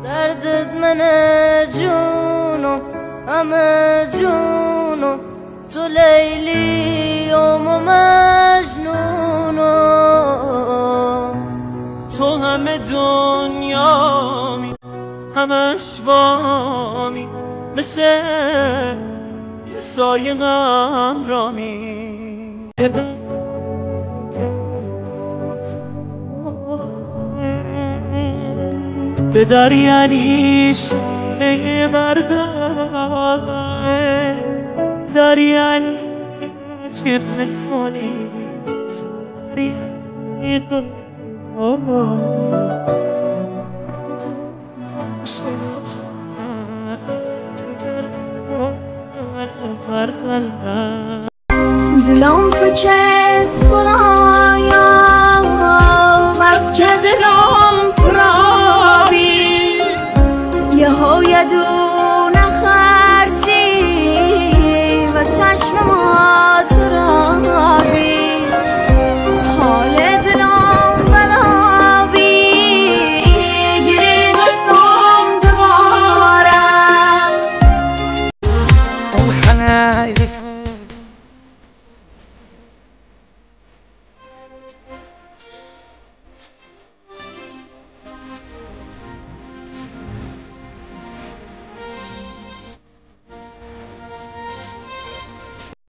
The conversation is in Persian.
دردت منه جونو همه جونو تو لیلی و مجنونو تو همه دنیامی همش وامی مثل یه سایه غمرامی به دریانیش مردم دریان چیر میکنی دلم تو چه خدایا بس که دلم